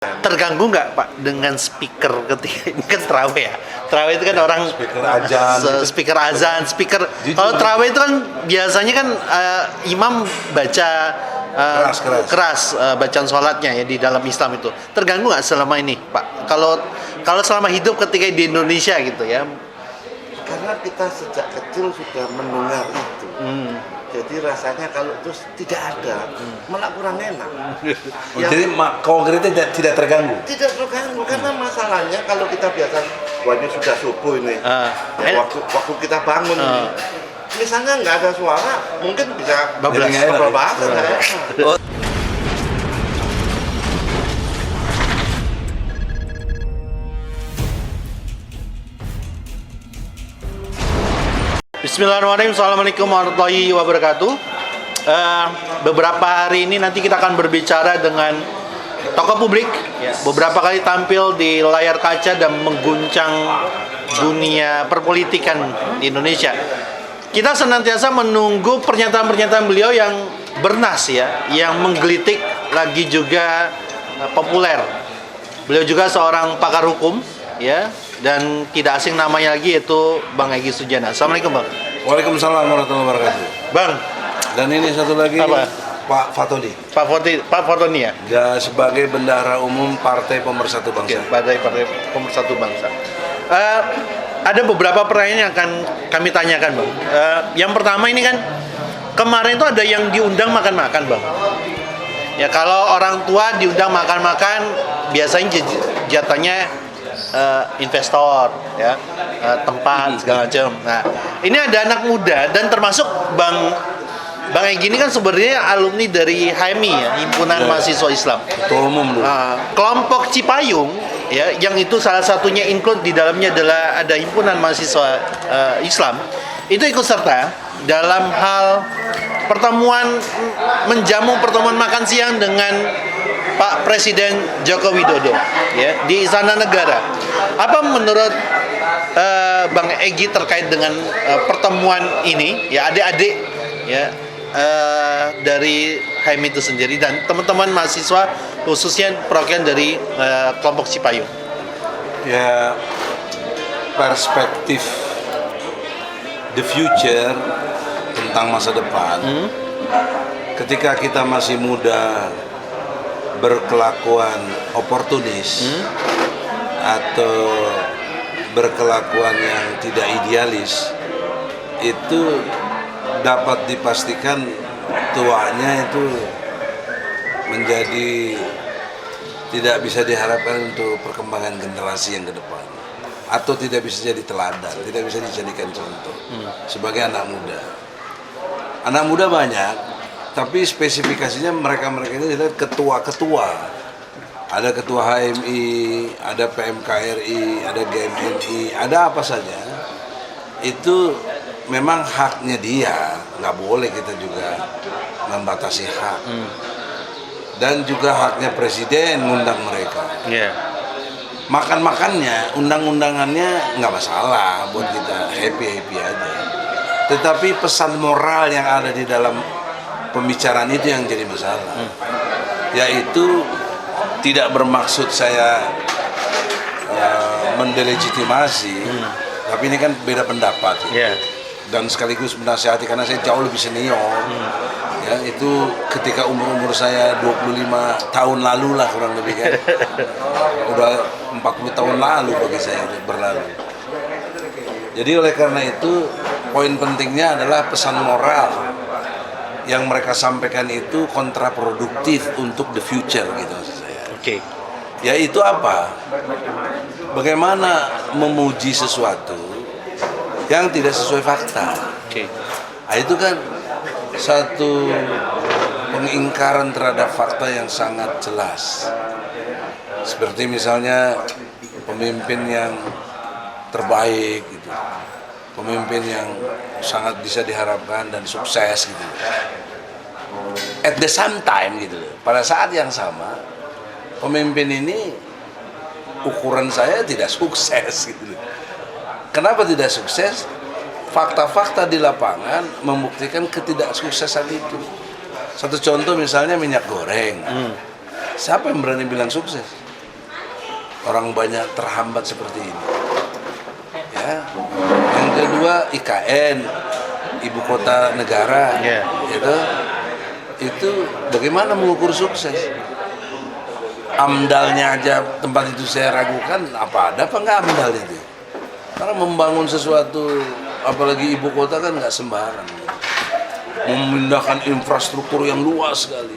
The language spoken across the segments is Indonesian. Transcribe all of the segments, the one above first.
Terganggu nggak Pak dengan speaker ketika ini kan terawih ya? Terawih itu kan orang Speaker azan, speaker azan, speaker. Jujur. Kalau terawih itu kan biasanya kan imam baca keras bacaan sholatnya ya di dalam Islam itu. Terganggu nggak selama ini Pak? Kalau selama hidup ketika di Indonesia gitu ya? Karena kita sejak kecil sudah mendengar itu. Jadi rasanya kalau terus tidak ada, malah kurang enak. Jadi konkretnya tidak terganggu. Tidak terganggu karena masalahnya kalau kita biasa, wahnya sudah subuh ini, waktu kita bangun, misalnya nggak ada suara, mungkin bisa bablasan. Bismillahirrahmanirrahim. Assalamualaikum warahmatullahi wabarakatuh. Beberapa hari ini nanti kita akan berbicara dengan tokoh publik. Beberapa kali tampil di layar kaca dan mengguncang dunia perpolitikan di Indonesia. Kita senantiasa menunggu pernyataan-pernyataan beliau yang bernas ya, yang menggelitik lagi juga populer. Beliau juga seorang pakar hukum ya, dan tidak asing namanya lagi yaitu Bang Egy Sujana. Assalamualaikum Bang. Waalaikumsalam warahmatullahi wabarakatuh. Bang. Dan ini satu lagi apa? Pak Fatoni. Pak Fatoni ya? Ya, sebagai bendahara umum Partai Pemersatu Bangsa. Oke, Partai Pemersatu Bangsa. Ada beberapa pertanyaan yang akan kami tanyakan Bang. Yang pertama ini kan kemarin itu ada yang diundang makan-makan Bang. Ya kalau orang tua diundang makan-makan biasanya jatahnya investor ya, tempat segala macam. Nah ini ada anak muda dan termasuk Bang Egy ini kan sebenarnya alumni dari HMI ya, Himpunan Mahasiswa Islam. Ketua umum dulu. Kelompok Cipayung ya, yang itu salah satunya include di dalamnya adalah ada Himpunan Mahasiswa Islam. Itu ikut serta dalam hal menjamu pertemuan makan siang dengan Pak Presiden Joko Widodo ya di Istana Negara. Apa menurut Bang Egy terkait dengan pertemuan ini ya, adik-adik ya dari HMI itu sendiri dan teman-teman mahasiswa khususnya perwakilan dari kelompok Cipayung? Ya, perspektif the future tentang masa depan. Ketika kita masih muda berkelakuan oportunis atau berkelakuan yang tidak idealis, itu dapat dipastikan tuanya itu menjadi tidak bisa diharapkan untuk perkembangan generasi yang ke depan, atau tidak bisa jadi teladan, tidak bisa dijadikan contoh sebagai anak muda. Anak muda banyak, tapi spesifikasinya mereka ini adalah ketua-ketua. Ada ketua HMI, ada PMKRI, ada GMNI, ada apa saja. Itu memang haknya dia, nggak boleh kita juga membatasi hak. Dan juga haknya presiden ngundang mereka. Makan-makannya, undang-undangannya nggak masalah buat kita, happy-happy aja. Tetapi pesan moral yang ada di dalam pembicaraan itu yang jadi masalah, yaitu tidak bermaksud saya mendelegitimasi, tapi ini kan beda pendapat dan sekaligus menasihati karena saya jauh lebih senior. Ya, itu ketika umur saya 25 tahun lalu lah kurang lebih kan, udah 40 tahun lalu bagi saya berlalu. Jadi oleh karena itu poin pentingnya adalah pesan moral yang mereka sampaikan itu kontraproduktif untuk the future gitu maksud saya. Yaitu apa? Bagaimana memuji sesuatu yang tidak sesuai fakta. Nah, itu kan satu pengingkaran terhadap fakta yang sangat jelas. Seperti misalnya pemimpin yang terbaik gitu, pemimpin yang sangat bisa diharapkan dan sukses gitu. At the same time gitu, pada saat yang sama pemimpin ini ukuran saya tidak sukses gitu. Kenapa tidak sukses? Fakta-fakta di lapangan membuktikan ketidaksuksesan itu. Satu contoh misalnya minyak goreng. Siapa yang berani bilang sukses? orang banyak terhambat seperti ini. Ya. Yang kedua IKN, ibu kota negara, itu bagaimana mengukur sukses? AMDAL-nya aja tempat itu saya ragukan, apa nggak AMDAL itu? Karena membangun sesuatu, apalagi ibu kota kan nggak sembarang. Memindahkan infrastruktur yang luas sekali.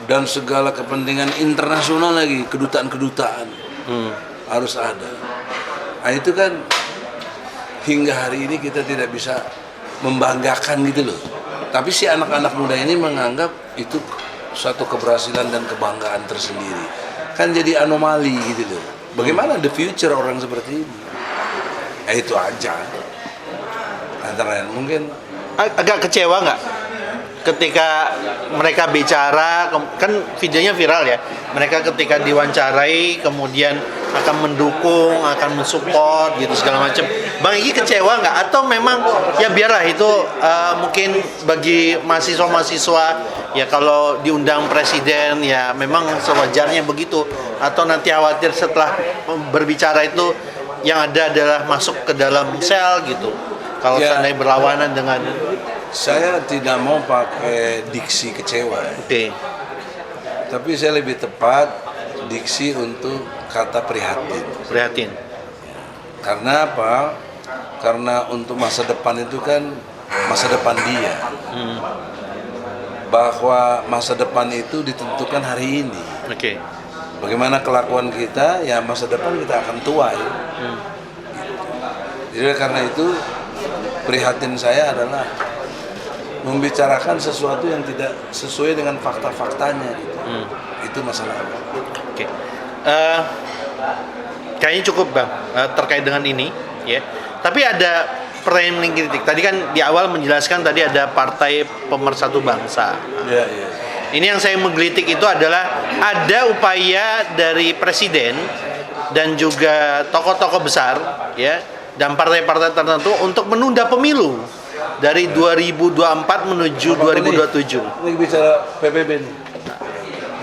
Dan segala kepentingan internasional lagi, kedutaan-kedutaan harus ada. Nah itu kan hingga hari ini kita tidak bisa membanggakan gitu loh. Tapi si anak-anak muda ini menganggap itu suatu keberhasilan dan kebanggaan tersendiri. Kan jadi anomali gitu loh. Bagaimana the future orang seperti ini? Itu aja. Antara lain mungkin agak kecewa nggak ketika mereka bicara, kan videonya viral ya, mereka ketika diwawancarai kemudian akan mendukung, akan mensupport gitu segala macam. Bang Egy kecewa nggak? Atau memang ya biarlah itu mungkin bagi mahasiswa-mahasiswa ya kalau diundang presiden ya memang sewajarnya begitu, atau nanti khawatir setelah berbicara itu yang ada adalah masuk ke dalam sel gitu kalau seandainya berlawanan dengan. Saya tidak mau pakai diksi kecewa. Oke. Tapi saya lebih tepat diksi untuk kata prihatin. Prihatin. Karena apa? Karena untuk masa depan itu kan masa depan dia. Bahwa masa depan itu ditentukan hari ini. Oke. Bagaimana kelakuan kita, ya masa depan kita akan tua ya. Jadi karena itu prihatin saya adalah membicarakan sesuatu yang tidak sesuai dengan fakta-faktanya gitu. Itu masalah. Oke. Kayaknya cukup Bang terkait dengan ini ya. Tapi ada pertanyaan kritik. Tadi kan di awal menjelaskan tadi ada Partai Pemersatu Bangsa. Iya. Ini yang saya menggelitik itu adalah ada upaya dari presiden dan juga tokoh-tokoh besar ya dan partai-partai tertentu untuk menunda pemilu dari 2024 menuju 2027. Ini bicara PBB nih.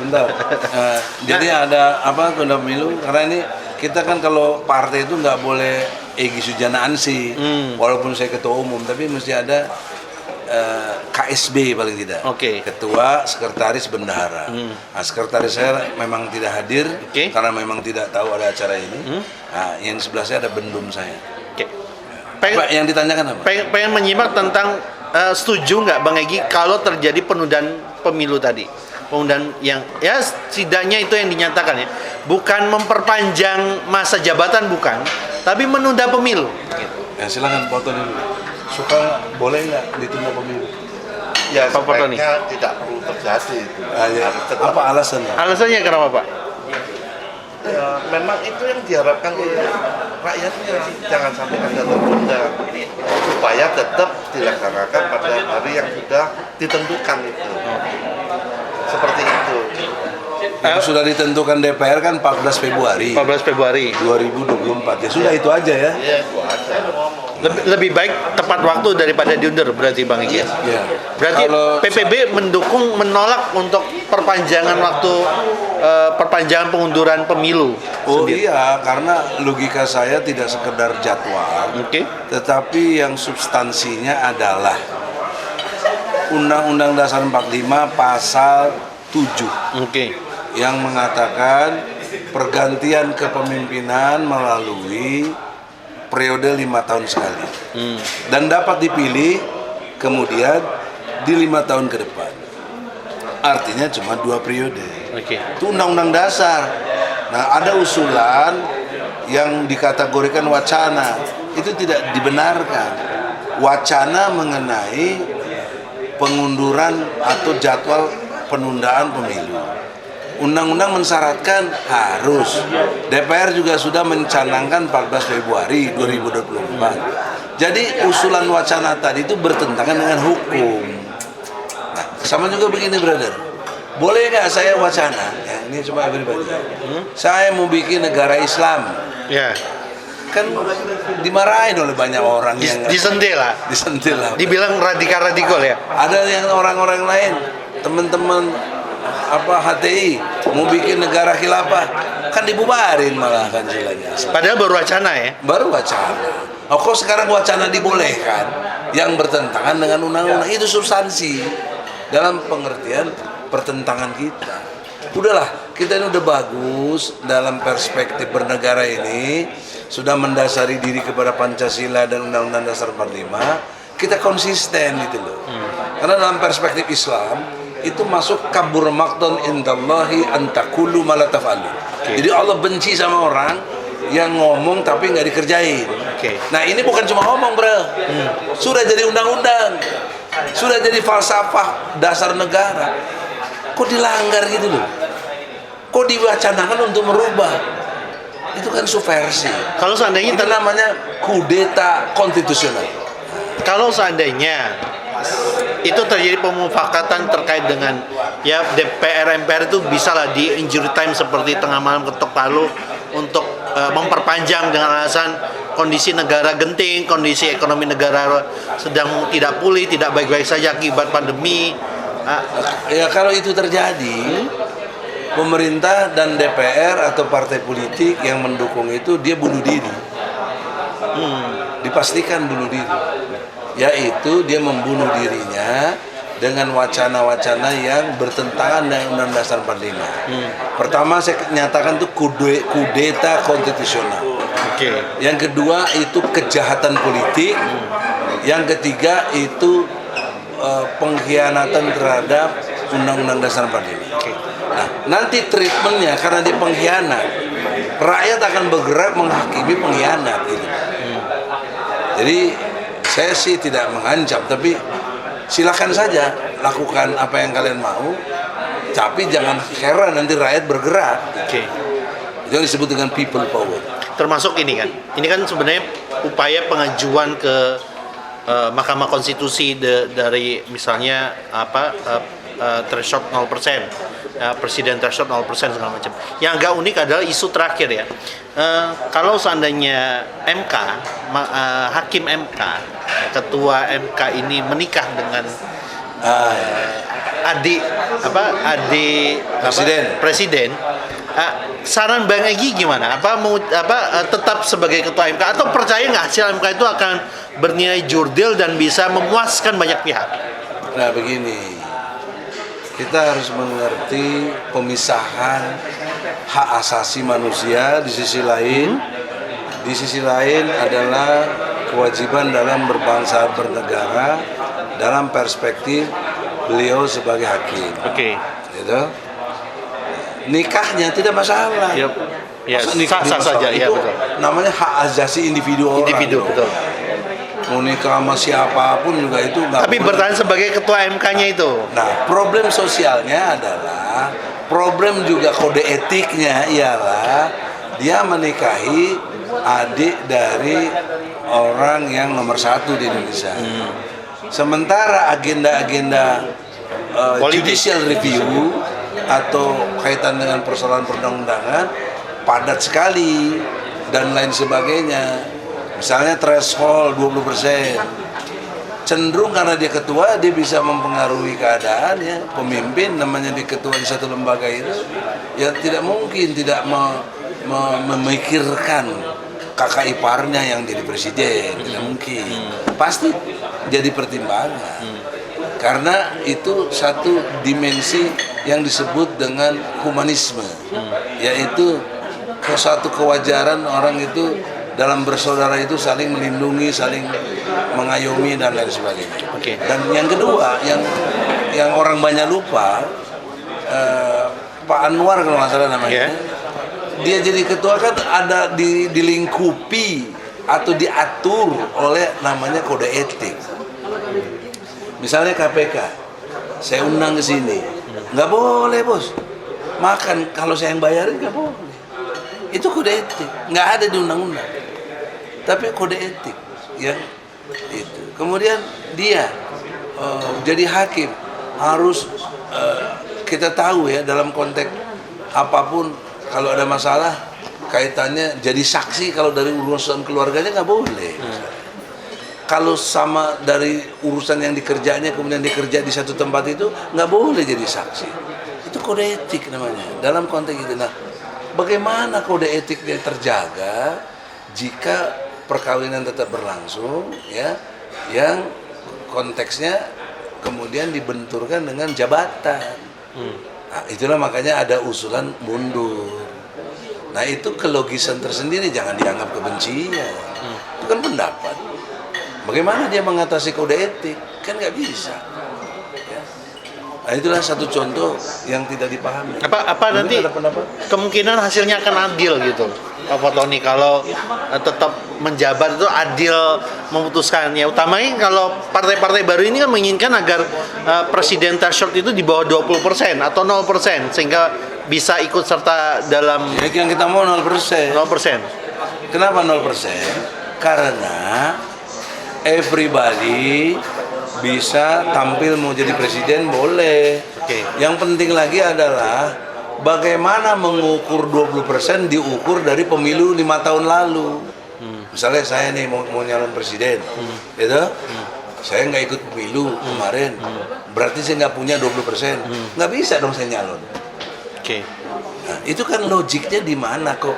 Bentar. Jadi ada apa tunda pemilu? Karena ini kita kan kalau partai itu nggak boleh Egy Sujana Ansi, walaupun saya ketua umum, tapi mesti ada KSB paling tidak. Ketua, sekretaris, bendahara. Nah, sekretaris saya memang tidak hadir karena memang tidak tahu ada acara ini. Nah, yang sebelah saya ada bendum saya. Yang ditanyakan apa? Pengen menyimak tentang setuju nggak Bang Egy kalau terjadi penundaan pemilu tadi? Penundaan yang ya setidaknya itu yang dinyatakan ya, bukan memperpanjang masa jabatan bukan, tapi menunda pemilu. Gitu. Ya silakan foto dulu. Suka boleh nggak ditunda pemilu? Ya sebaiknya tidak perlu terjadi itu. Apa alasannya? Alasannya kenapa Pak? Ya, memang itu yang diharapkan oleh rakyatnya, jangan sampai ada tertunda supaya tetap dilaksanakan pada hari yang sudah ditentukan itu. Seperti itu. Yang sudah ditentukan DPR kan 14 Februari 2024. Ya sudah itu aja ya. Iya, itu aja. Lebih baik tepat waktu daripada diundur berarti Bang Egy. Ya. Berarti kalau PPB menolak untuk perpanjangan waktu perpanjangan pengunduran pemilu. Oh sendiri. Iya, karena logika saya tidak sekedar jadwal, tetapi yang substansinya adalah Undang-Undang Dasar 45 pasal 7 yang mengatakan pergantian kepemimpinan melalui periode 5 tahun sekali dan dapat dipilih kemudian di 5 tahun ke depan. Artinya cuma 2 periode. Itu undang-undang dasar. Nah, ada usulan yang dikategorikan wacana, itu tidak dibenarkan. Wacana mengenai pengunduran atau jadwal penundaan pemilu. Undang-undang mensyaratkan harus. DPR juga sudah mencanangkan 14 Februari 2024. Jadi usulan wacana tadi itu bertentangan dengan hukum. Nah, sama juga begini, brother. Boleh nggak saya wacana? Ya, ini cuma everybody. Saya mau bikin negara Islam. Ya. Kan dimarahin oleh banyak orang yang disentil lah. Disentil lah. Dibilang radikal ya. Ada yang orang-orang lain, teman-teman HTI mau bikin negara khilafah, kan dibubarin malah kan istilahnya. Padahal baru wacana ya. Baru wacana. Oh, kok sekarang wacana dibolehkan yang bertentangan dengan undang-undang, itu substansi dalam pengertian pertentangan kita. Udahlah, kita ini udah bagus dalam perspektif bernegara ini, sudah mendasari diri kepada Pancasila dan Undang-Undang Dasar 45, kita konsisten gitu loh. Karena dalam perspektif Islam itu masuk kabur maqtan indallahi antakulu malataf'alu. Jadi Allah benci sama orang yang ngomong tapi nggak dikerjain. Nah ini bukan cuma ngomong bro, sudah jadi undang-undang, sudah jadi falsafah dasar negara. Kok dilanggar gitu loh? Kok diwacanakan untuk merubah? Itu kan subversi. Kalau seandainya itu namanya kudeta konstitusional. Kalau seandainya itu terjadi pemufakatan terkait dengan ya DPR MPR itu bisa lah di injury time seperti tengah malam ketok palu untuk memperpanjang dengan alasan kondisi negara genting, kondisi ekonomi negara sedang tidak pulih, tidak baik-baik saja akibat pandemi. Ya kalau itu terjadi, pemerintah dan DPR atau partai politik yang mendukung itu dia bunuh diri. Dipastikan bunuh diri. Yaitu dia membunuh dirinya dengan wacana-wacana yang bertentangan dengan Undang-Undang Dasar 45. Pertama saya nyatakan itu kudeta konstitusional. Yang kedua itu kejahatan politik. Yang ketiga itu pengkhianatan terhadap Undang-Undang Dasar 45. Nah, nanti treatmentnya karena dia pengkhianat, rakyat akan bergerak menghakimi pengkhianat gitu. Jadi saya sih tidak mengancam, tapi silakan saja lakukan apa yang kalian mau, tapi jangan heran nanti rakyat bergerak. Itu yang disebut dengan people power. Termasuk ini kan sebenarnya upaya pengajuan ke Mahkamah Konstitusi dari misalnya threshold 0%, presiden threshold 0% segala macam. Yang agak unik adalah isu terakhir ya. Kalau seandainya hakim MK, ketua MK ini menikah dengan adik presiden, saran Bang Egy gimana? Tetap sebagai ketua MK atau percaya nggak hasil MK itu akan bernilai jurdil dan bisa memuaskan banyak pihak? Nah begini, kita harus mengerti pemisahan hak asasi manusia di sisi lain adalah kewajiban dalam berbangsa bernegara dalam perspektif beliau sebagai hakim. Gitu. Nikahnya tidak masalah. Ya, sah saja. Itu namanya hak asasi individu orang. Betul. Mau nikah sama siapapun juga itu nggak. Tapi bertahan sebagai ketua MK-nya itu. Nah, problem sosialnya adalah, problem juga kode etiknya ialah dia menikahi adik dari orang yang nomor 1 di Indonesia. Sementara agenda-agenda judicial review atau kaitan dengan persoalan perundang-undangan padat sekali dan lain sebagainya. Misalnya threshold 20%, cenderung karena dia ketua dia bisa mempengaruhi keadaan ya. Pemimpin namanya di ketua di satu lembaga itu ya tidak mungkin tidak memikirkan kakak iparnya yang jadi presiden, tidak mungkin. Pasti jadi pertimbangan. Karena itu satu dimensi yang disebut dengan humanisme, yaitu satu kewajaran orang itu dalam bersaudara itu saling melindungi, saling mengayomi dan lain sebagainya. Dan yang kedua, yang orang banyak lupa, Pak Anwar kalau nggak salah namanya, dia jadi ketua kan ada dilingkupi atau diatur oleh namanya kode etik. Misalnya KPK, saya undang ke sini, nggak boleh bos, makan kalau saya yang bayarin nggak boleh. Itu kode etik, nggak ada di undang-undang. Tapi kode etik yang itu. Kemudian dia jadi hakim harus kita tahu ya dalam konteks apapun kalau ada masalah kaitannya jadi saksi kalau dari urusan keluarganya nggak boleh. Kalau sama dari urusan yang dikerjanya kemudian dikerja di satu tempat itu nggak boleh jadi saksi. Itu kode etik namanya. Dalam konteks itu, nah, bagaimana kode etiknya terjaga jika perkawinan tetap berlangsung, ya, yang konteksnya kemudian dibenturkan dengan jabatan. Nah, itulah makanya ada usulan mundur. Nah, itu kelogisan tersendiri, jangan dianggap kebencian. Itu kan pendapat. Bagaimana dia mengatasi kode etik? Kan nggak bisa. Ya. Nah, itulah satu contoh yang tidak dipahami. Apa Mungkin nanti ada pendapat? kemungkinan hasilnya akan adil gitu, Pak Fatoni, kalau tetap menjabat itu adil memutuskan. Ya utamanya kalau partai-partai baru ini kan menginginkan agar presiden threshold itu di bawah 20% atau 0% sehingga bisa ikut serta dalam Ya, yang kita mau 0%. 0%. Kenapa 0%? Karena everybody bisa tampil mau jadi presiden, boleh. Oke. Yang penting lagi adalah bagaimana mengukur 20% diukur dari pemilu 5 tahun lalu. Misalnya saya nih mau nyalon presiden, gitu. Saya nggak ikut pemilu kemarin, berarti saya nggak punya 20%. Nggak bisa dong saya nyalon. Oke. Nah, itu kan logiknya di mana kok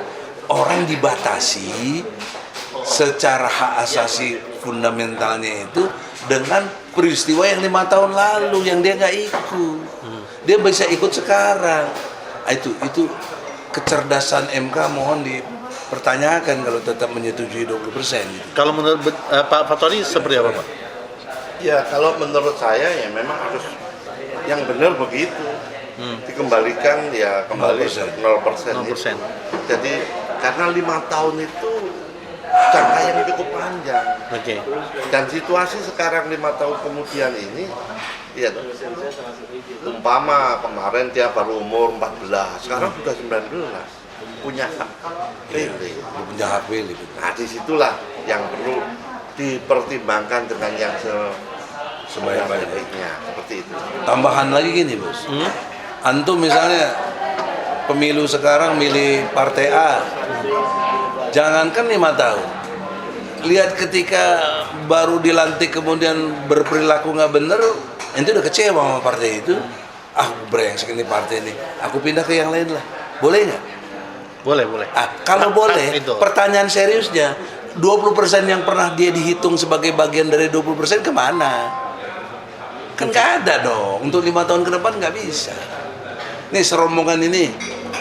orang dibatasi secara hak asasi fundamentalnya itu dengan peristiwa yang 5 tahun lalu yang dia nggak ikut. Dia bisa ikut sekarang. Nah, itu kecerdasan MK mohon dipertanyakan kalau tetap menyetujui 20%. Gitu. Kalau menurut Pak Fatoni seperti apa, Pak? Ya kalau menurut saya ya memang harus yang benar begitu. Dikembalikan ya kembali 0%. 0%. Jadi karena 5 tahun itu jangka yang cukup panjang. Oke. Dan situasi sekarang 5 tahun kemudian ini, ya umpama kemarin dia baru umur 14, sekarang sudah 19, punya hak pilih. Punya hak pilih. Nah disitulah yang perlu dipertimbangkan dengan yang sebaik-baiknya, seperti itu. Tambahan lagi gini, Bos. Antum misalnya pemilu sekarang milih partai A, jangankan 5 tahun, lihat ketika baru dilantik kemudian berperilaku nggak bener, ente udah kecewa sama partai itu. Brengsek ini partai ini, aku pindah ke yang lain lah, boleh nggak? Boleh. Kalau boleh, itu. pertanyaan seriusnya, 20% yang pernah dia dihitung sebagai bagian dari 20% kemana? Kan nggak ada dong, untuk 5 tahun ke depan nggak bisa. Nih serombongan ini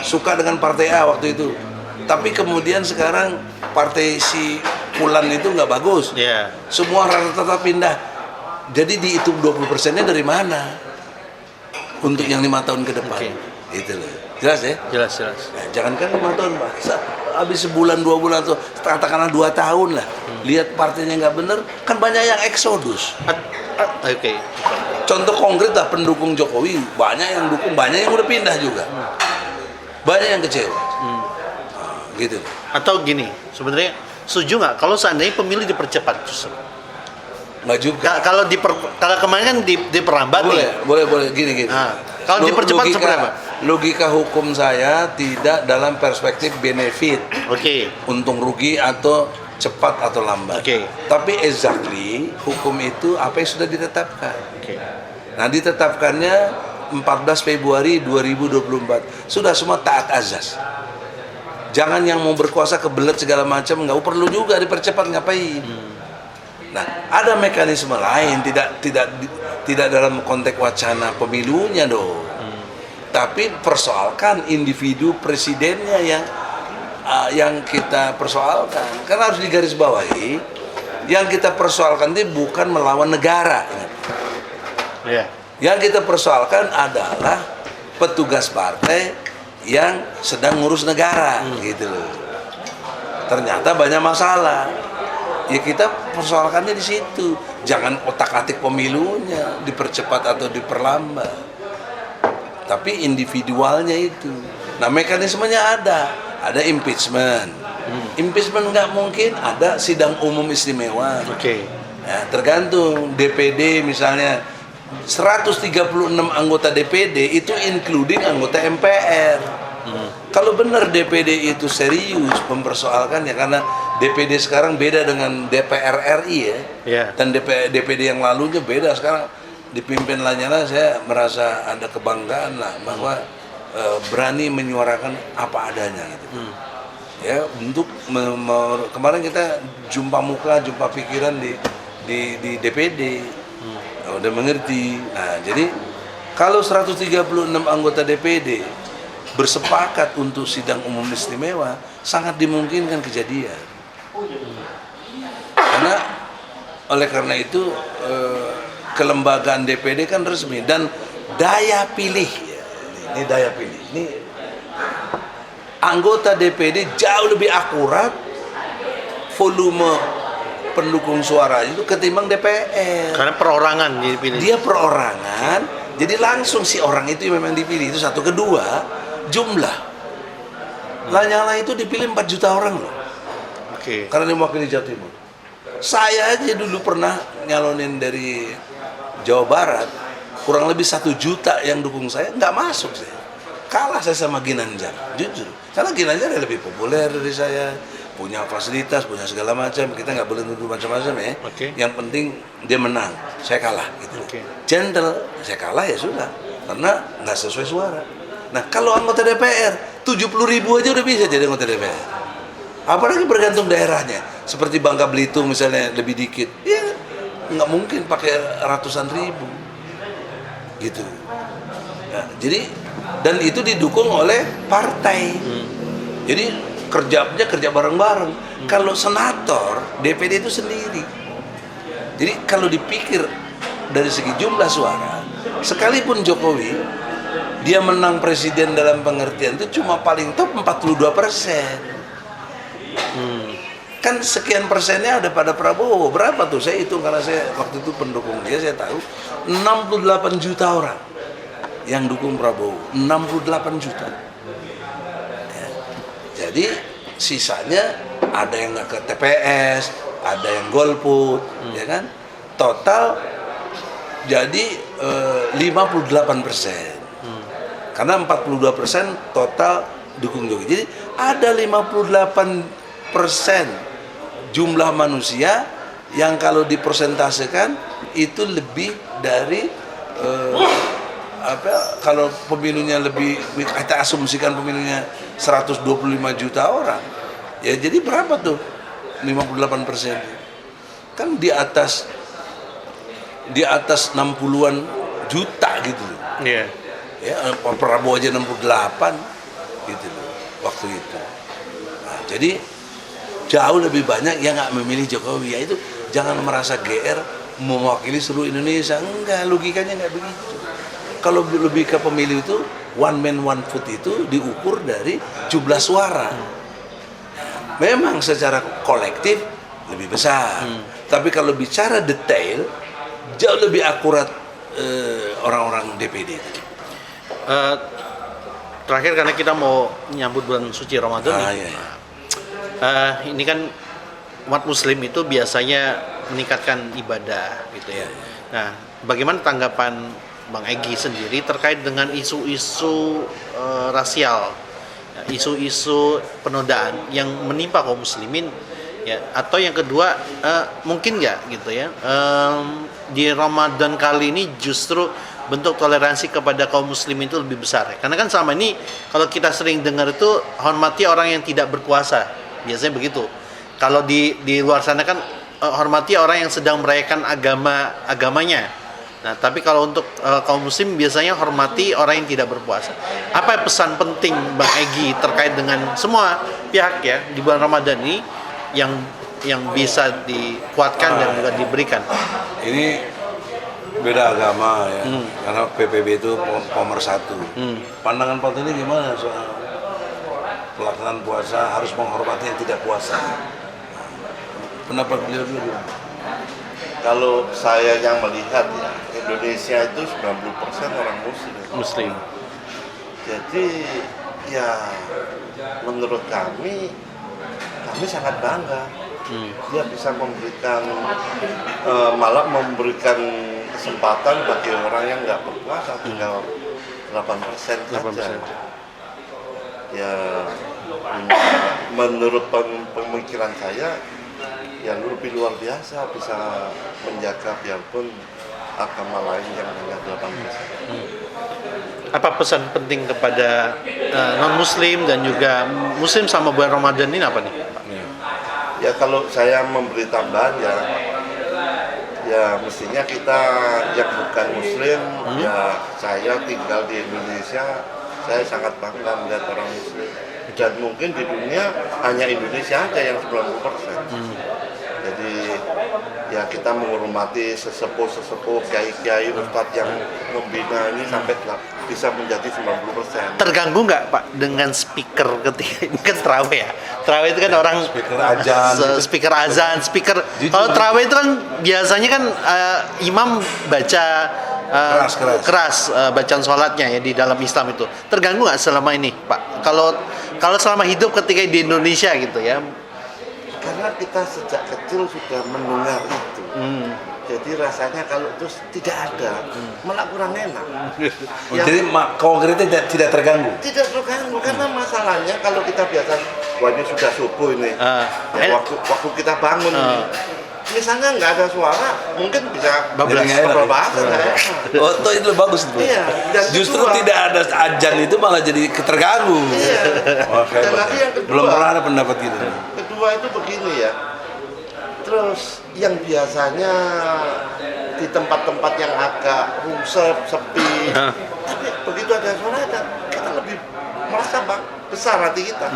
suka dengan partai A waktu itu, tapi kemudian sekarang partai si Fulan itu nggak bagus. Iya. Semua rata-rata pindah. Jadi dihitung 20%-nya dari mana? Untuk yang 5 tahun ke depan. Oke. Itu loh. Jelas ya? Jelas. Nah, jangankan 5 tahun, Pak. Habis sebulan, 2 bulan atau katakanlah 2 tahun lah. Lihat partainya nggak bener, kan banyak yang eksodus. Oke. Contoh konkret lah, pendukung Jokowi banyak yang dukung, banyak yang udah pindah juga, banyak yang kecewa. Gitu. Atau gini, sebenarnya setuju nggak kalau seandainya pemilu dipercepat justru? Nggak juga. Kalau kemarin kan diperlambat nih. Boleh gini. Kalau dipercepat seperti apa? Logika hukum saya tidak dalam perspektif benefit, Oke. untung rugi atau cepat atau lambat. Oke. Tapi exactly hukum itu apa yang sudah ditetapkan. Oke. Nah, ditetapkannya 14 Februari 2024. Sudah semua taat azas. Jangan yang mau berkuasa kebelet segala macam, nggak perlu juga dipercepat, ngapain? Nah, ada mekanisme lain, tidak dalam konteks wacana pemilunya dong. Tapi persoalkan individu presidennya yang kita persoalkan. Karena harus digarisbawahi, yang kita persoalkan itu bukan melawan negara. Iya. Yang kita persoalkan adalah petugas partai yang sedang ngurus negara, gitu loh. Ternyata banyak masalah. Ya kita persoalkannya di situ. Jangan otak-atik pemilunya dipercepat atau diperlambat. Tapi individualnya itu. Nah, mekanismenya ada impeachment. Impeachment nggak mungkin, ada sidang umum istimewa. Oke. Ya, tergantung DPD misalnya 136 anggota DPD itu including anggota MPR. Kalau benar DPD itu serius mempersoalkan, ya karena DPD sekarang beda dengan DPR RI ya. Iya. Dan DPD yang lalunya beda sekarang. dipimpin Lanyala saya merasa ada kebanggaan lah bahwa berani menyuarakan apa adanya gitu. Ya untuk kemarin kita jumpa muka, jumpa pikiran di DPD. Udah mengerti. Nah, jadi kalau 136 anggota DPD bersepakat untuk sidang umum istimewa, sangat dimungkinkan kejadian. Oleh karena itu kelembagaan DPD kan resmi dan daya pilih, ini daya pilih, ini anggota DPD jauh lebih akurat volume pendukung suara itu ketimbang DPR. Karena perorangan dipilih. Dia perorangan, jadi langsung si orang itu yang memang dipilih itu satu. Kedua, jumlah Lanyala itu dipilih 4 juta orang loh. Oke. Karena dia mewakili Jawa Timur. Saya aja dulu pernah nyalonin dari Jawa Barat, kurang lebih 1 juta yang dukung saya, nggak masuk saya. Kalah saya sama Ginanjar, jujur. Karena Ginanjar lebih populer dari saya, punya fasilitas, punya segala macam. Kita nggak boleh nuduh macam-macam ya. Oke. Yang penting dia menang, saya kalah gitu. Oke. Gentle, saya kalah ya sudah, karena nggak sesuai suara. Nah kalau anggota DPR 70.000 aja udah bisa jadi anggota DPR. Apalagi bergantung daerahnya. Seperti Bangka Belitung misalnya lebih dikit, ya nggak mungkin pakai ratusan ribu, gitu. Nah, jadi dan itu didukung oleh partai. Jadi kerja bareng-bareng. Kalau senator DPD itu sendiri. Jadi kalau dipikir dari segi jumlah suara, sekalipun Jokowi dia menang presiden dalam pengertian itu cuma paling top 42%. Kan sekian persennya ada pada Prabowo. Berapa tuh? Saya hitung karena saya waktu itu pendukung dia, saya tahu 68 juta orang yang dukung Prabowo. 68 juta. Ya. Jadi sisanya ada yang nggak ke TPS, ada yang golput, ya kan? Total jadi 58%. Karena 42% total dukung Jokowi. Jadi ada 58% jumlah manusia yang kalau dipersentasekan itu lebih dari kalau pemilunya lebih, kita asumsikan pemilunya 125 juta orang, ya jadi berapa tuh 58%? Kan di atas 60-an juta gitu loh. Iya. Ya, Prabowo aja 68 gitu loh waktu itu. Nah, jadi jauh lebih banyak yang nggak memilih Jokowi. Ya itu jangan merasa GR mewakili seluruh Indonesia. Enggak, logikanya nggak begitu. Kalau lebih ke pemilih itu one man one vote itu diukur dari jumlah suara. Memang secara kolektif lebih besar. Tapi kalau bicara detail jauh lebih akurat orang-orang DPD. Terakhir karena kita mau nyambut bulan suci Ramadan nih. Iya. Ini kan umat Muslim itu biasanya meningkatkan ibadah gitu ya. Nah, bagaimana tanggapan Bang Egy sendiri terkait dengan isu-isu rasial, isu-isu penodaan yang menimpa kaum muslimin, ya? Atau yang kedua, mungkin nggak gitu ya? Di Ramadan kali ini justru bentuk toleransi kepada kaum muslimin itu lebih besar. Karena kan selama ini kalau kita sering dengar itu hormati orang yang tidak berpuasa, biasanya begitu. Kalau di luar sana kan hormati orang yang sedang merayakan agamanya. Nah, tapi kalau untuk kaum muslim biasanya hormati orang yang tidak berpuasa. Apa pesan penting Bang Egy terkait dengan semua pihak ya di bulan Ramadan ini yang bisa dikuatkan dan juga diberikan? Ini beda agama ya, karena PPB itu pemersatu. Pandangan Pak ini gimana soal pelaksanaan puasa harus menghormati yang tidak puasa? Pendapat beliau dulu. Kalau saya yang melihat ya, Indonesia itu 90% orang Muslim. Jadi ya menurut kami sangat bangga. Dia bisa memberikan malah memberikan kesempatan bagi orang yang nggak berpuasa tinggal 8% saja. Ya menurut pemikiran saya yang lebih luar biasa bisa menjaga biarpun agama lain yang hanya 8%. Apa pesan penting kepada non Muslim dan juga Muslim sama bulan Ramadan ini apa nih, Pak? Ya kalau saya memberi tambahan ya mestinya kita yang bukan Muslim, ya saya tinggal di Indonesia, saya sangat bangga melihat orang Muslim. Dan mungkin di dunia hanya Indonesia aja yang 90%. Jadi ya kita menghormati sesepuh-sesepuh, kiai-kiai, ustadz yang membina ini sampai bisa menjadi 90%. Terganggu nggak Pak dengan speaker ketika ini kan terawih ya? Terawih itu kan orang Speaker azan, speaker azan, speaker. Jujur. Kalau terawih itu kan biasanya kan imam baca keras bacaan sholatnya ya di dalam Islam itu. Terganggu nggak selama ini Pak? Kalau selama hidup ketika di Indonesia gitu ya? Karena kita sejak kecil sudah mendengar itu. Jadi rasanya kalau terus tidak ada, malah kurang enak. Jadi konkretnya tidak terganggu. Tidak terganggu karena masalahnya kalau kita biasa, wah ini sudah subuh ini, ya, waktu kita bangun, misalnya nggak ada suara, mungkin bisa bablas. Oh, itu bagus itu. Iya. Dan Justru kedua, tidak ada ajan itu malah jadi terganggu. Iya. Dan lagi yang kedua, Belum pernah ada pendapat gitu. Kedua itu begini ya. Terus yang biasanya di tempat-tempat yang agak rungsep, sepi, tapi begitu ada suara kita lebih merasa besar hati kita.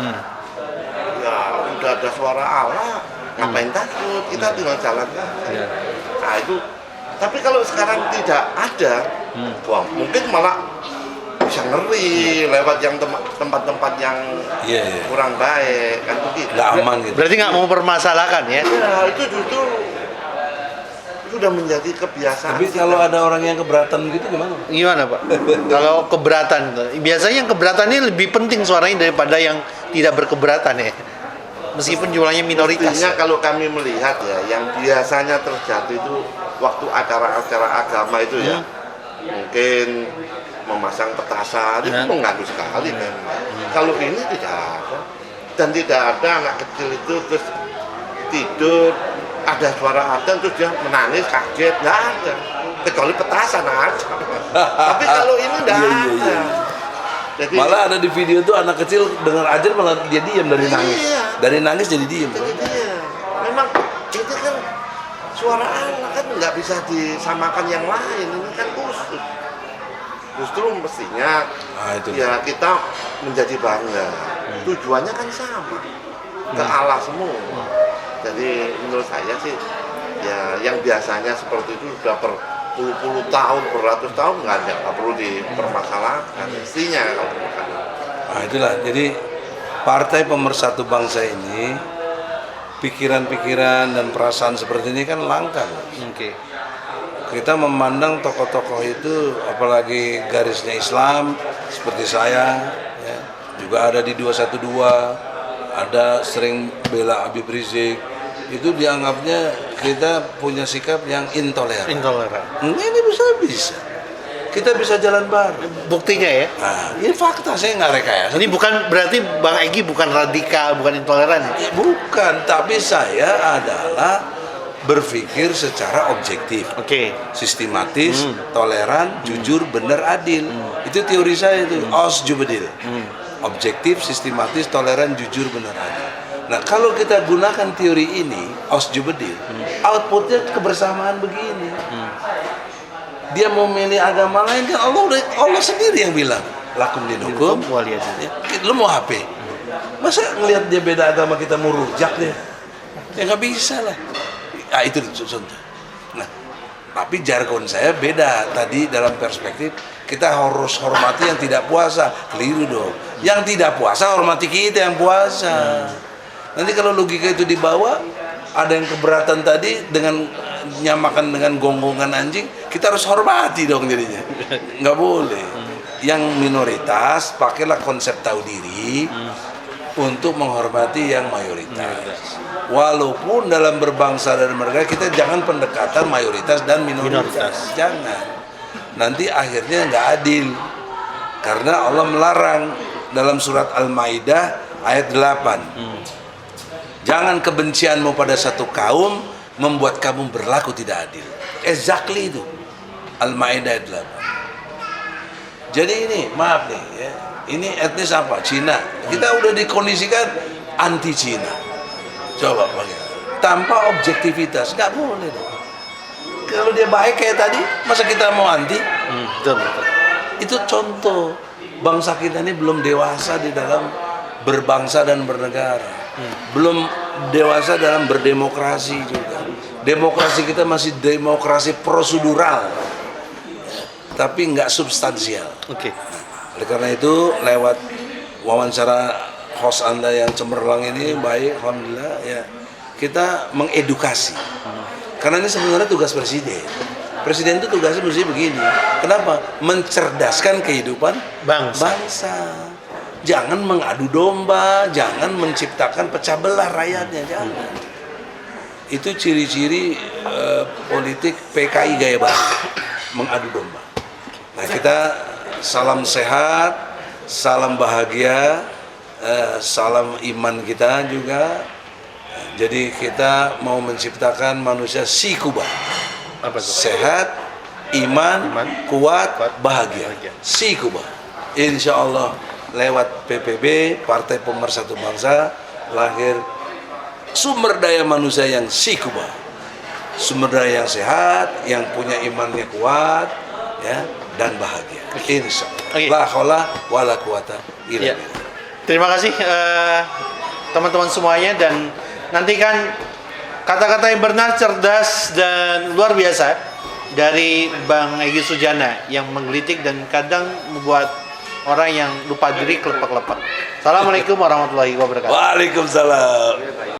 Ya udah ada suara Allah, ngapain takut? Kita tinggal jalan kan. Nah itu. Tapi kalau sekarang tidak ada, wah mungkin malah bisa ngeri lewat yang tempat-tempat yang kurang baik kan begitu. Nggak aman gitu. Berarti nggak mau permasalahkan ya? Ya itu justru sudah menjadi kebiasaan. Tapi kalau ada orang yang keberatan gitu gimana? Gimana Pak? Kalau keberatan, biasanya yang keberatan ini lebih penting suaranya daripada yang tidak berkeberatan ya. Meskipun jumlahnya minoritas. Mestinya kalau kami melihat ya, yang biasanya terjadi itu waktu acara-acara agama itu ya, mungkin memasang petasan itu mengganggu sekali memang. Kalau ini tidak ada, dan tidak ada anak kecil itu terus tidur ada suara adzan terus dia menangis kaget, nggak ada, kecuali petasan aja. Tapi kalau ini nggak ada. Jadi, malah ada di video tuh anak kecil dengar ajar malah dia diam dari nangis. Dari nangis jadi diam. Jadi dia, memang itu kan suara Allah kan nggak bisa disamakan yang lain, ini kan khusus. Justru mestinya ya kita menjadi bangga. Tujuannya kan sama, ke Allah semua. Jadi menurut saya sih ya yang biasanya seperti itu sudah berpuluh-puluh tahun, beratus tahun nggak perlu dipermasalahkan. Mestinya kalau bukan. Nah itulah, jadi partai pemersatu bangsa ini pikiran-pikiran dan perasaan seperti ini kan langka. Kita memandang tokoh-tokoh itu, apalagi garisnya Islam seperti saya ya, juga ada di 212, ada sering bela Habib Rizik, itu dianggapnya kita punya sikap yang intoleran. Ini bisa kita bisa jalan bareng. Buktinya ya? Nah, ini fakta, saya nggak rekayasa. Ini bukan berarti Bang Egy bukan radikal, bukan intoleran ya? Bukan, tapi saya adalah berpikir secara objektif, sistematis, toleran, jujur, benar, adil. Itu teori saya itu, Osjubedil. Objektif, sistematis, toleran, jujur, benar, adil. Nah, kalau kita gunakan teori ini, Osjubedil, outputnya kebersamaan begini. Dia mau milih agama lain kan Allah sendiri yang bilang, lakum dinukum waliyadin. Lu mau HP? Masa ngelihat dia beda agama kita mau rujak dia? Ya nggak bisa lah. Ah itu contoh. Nah, tapi jargon saya beda. Tadi dalam perspektif kita harus hormati yang tidak puasa, keliru dong. Yang tidak puasa hormati kita yang puasa. Nanti kalau logika itu dibawa, ada yang keberatan tadi dengan nyamakan dengan gonggongan anjing, kita harus hormati dong jadinya. Nggak boleh. Yang minoritas pakailah konsep tahu diri untuk menghormati yang mayoritas. Walaupun dalam berbangsa dan bernegara kita jangan pendekatan mayoritas dan minoritas. Jangan. Nanti akhirnya nggak adil. Karena Allah melarang dalam surat Al-Maidah ayat 8. Jangan kebencianmu pada satu kaum membuat kamu berlaku tidak adil. Exactly itu. Al-Maidah ayat 8. Jadi ini, maaf nih ya, ini etnis apa? Cina. Kita udah dikondisikan anti Cina. Coba bagaimana? Tanpa objektivitas, nggak boleh dong. Kalau dia baik kayak tadi, masa kita mau anti? Betul, betul. Itu contoh bangsa kita ini belum dewasa di dalam berbangsa dan bernegara, belum dewasa dalam berdemokrasi juga. Demokrasi kita masih demokrasi prosedural, tapi nggak substansial. Oke. Oleh karena itu, lewat wawancara host Anda yang cemerlang ini baik, alhamdulillah ya, kita mengedukasi. Karena ini sebenarnya tugas presiden. Presiden itu tugasnya mesti begini. Kenapa? Mencerdaskan kehidupan bangsa. Jangan mengadu domba, jangan menciptakan pecah belah rakyatnya, jangan. Itu ciri-ciri politik PKI gaya baru, mengadu domba. Nah, kita salam sehat, salam bahagia, salam iman kita juga. Jadi kita mau menciptakan manusia sikuba. Apa itu? Sehat, iman, kuat, bahagia. Sikuba. Insya Allah lewat PPB, Partai Pemersatu Bangsa, lahir sumber daya manusia yang sikuba. Sumber daya yang sehat, yang punya imannya kuat, ya, dan bahagia. Insya Allah. La haula wala quwata illa billah. Terima kasih teman-teman semuanya, dan nantikan kata-kata yang benar, cerdas, dan luar biasa dari Bang Egy Sujana yang menggelitik dan kadang membuat orang yang lupa diri kelepak-lepak. Assalamualaikum warahmatullahi wabarakatuh. Waalaikumsalam.